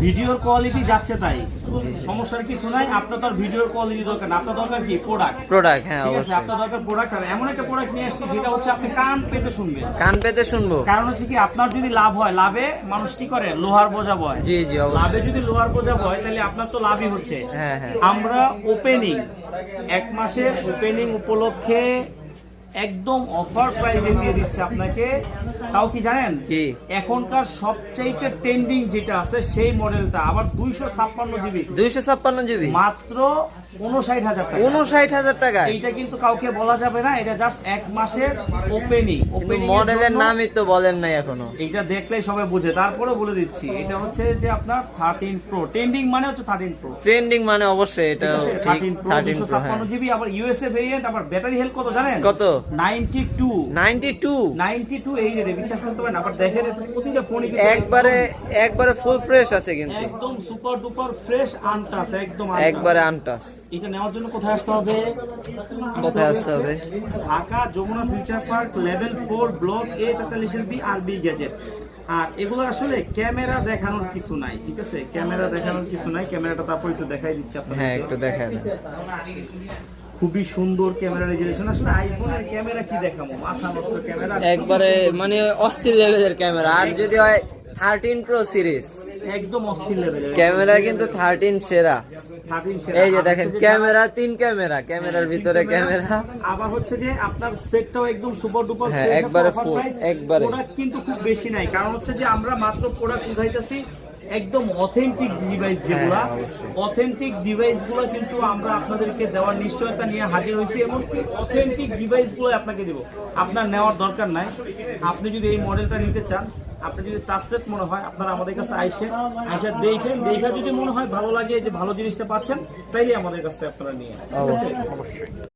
ভিডিওর কোয়ালিটি যাচ্ছে তাই, সমস্যার কিছু নাই। আপনার তো আর ভিডিওর কোয়ালিটি দরকার না, আপনার দরকার কি প্রোডাক্ট। হ্যাঁ ঠিক আছে, অবশ্যই, আপনার দরকার প্রোডাক্ট। আর এমন একটা প্রোডাক্ট নিয়ে আসছি যেটা হচ্ছে আপনি কান পেতে শুনবেন। কান পেতে শুনবো। কারণ হচ্ছে কি, আপনার যদি লাভ হয়, লাভে মানুষ কি করে, লোহার বোঝা বয়। জি জি লাভে অবশ্যই। যদি লোহার বোঝা বয় তাহলে আপনার তো লাভই হচ্ছে। হ্যাঁ হ্যাঁ। আমরা ওপেনিং 1 মাসের ওপেনিং উপলক্ষে একদম অফার প্রাইসে দিয়ে দিচ্ছে আপনাকে। তাও কি জানেন, কি? এখনকার সবচাইতে ট্রেন্ডিং যেটা আছে সেই মডেলটা, আবার 256 জিবি, 256 জিবি মাত্র 59,000 টাকা। 59,000 টাকায়। এইটা কিন্তু কাউকে বলা যাবে না, এটা জাস্ট 1 মাসের ওপেনিং। মডেলের নামই তো বলেন নাই এখনো। এইটা দেখলেই সবাই বুঝে, তারপরে বলে দিচ্ছি। এটা হচ্ছে যে আপনার 13 প্রো, ট্রেন্ডিং মানে হচ্ছে 13 প্রো। ট্রেন্ডিং মানে অবশ্যই এটা ঠিক। 13 প্রো 13 প্রো, হ্যাঁ। 256 জিবি, আবার ইউএসএ ভেরিয়েন্ট। আবার ব্যাটারি হেলথ কত জানেন? কত? 92 এই রে, বিশ্বাস করতে পারেন। আবার দেখেন এটা প্রতিটা ফোনই একবারে ফুল ফ্রেশ আছে কিন্তু, একদম সুপার ডুপার ফ্রেশ আনটাচ, একদম একবারে আনটাচ। এটা নেওয়ার জন্য কোথায় আসতে হবে? কোথায় আসতে হবে? Dhaka Jamuna future park level 4 block A 43B আরবি গ্যাজেট। আর এগুলো আসলে ক্যামেরা দেখানোর কিছু নাই, ঠিক আছে? ক্যামেরা দেখানোর কিছু নাই। ক্যামেরাটা তারপর একটু দেখাই দিচ্ছি আপনাদের। হ্যাঁ একটু দেখান। খুবই সুন্দর ক্যামেরা রেজুলেশন। আসলে আইফোনের ক্যামেরা কি দেখাবো, মাথা নষ্ট ক্যামেরা, একবারে মানে অস্থির লেভেলের ক্যামেরা। আর যদি হয় 13 প্রো সিরিজ, একদম অস্থির লেভেলের ক্যামেরা কিন্তু 13 সেরা। 13 সেরা। এই যে দেখেন ক্যামেরা, 3 ক্যামেরা, ক্যামেরার ভিতরে ক্যামেরা। আবার হচ্ছে যে আপনার সেটটাও একদম সুপার ডুপার হ্যাঁ, একবারে ফুল, একবারে। প্রোডাক্ট কিন্তু খুব বেশি নাই, কারণ হচ্ছে যে আমরা মাত্র প্রোডাক্ট উঠাইতেছি একদম অথেন্টিক ডিভাইস যেগুলা, অথেন্টিক ডিভাইস গুলো কিন্তু আমরা আপনাদেরকে দেওয়ার নিশ্চয়তা নিয়ে হাজির হয়েছি। এমনকি অথেন্টিক ডিভাইস গুলো আপনাকে দেবো, আপনার নেওয়ার দরকার নাই। আপনি যদি এই মডেলটা নিতে চান, আপনি যদি ট্রাস্টেড মনে হয়, আপনারা আমাদের কাছে আইসা দেখেন, দেখা যদি মনে হয় ভালো লাগে, যে ভালো জিনিসটা পাচ্ছেন, তাইলে আমাদের কাছে আপনারা নিয়ে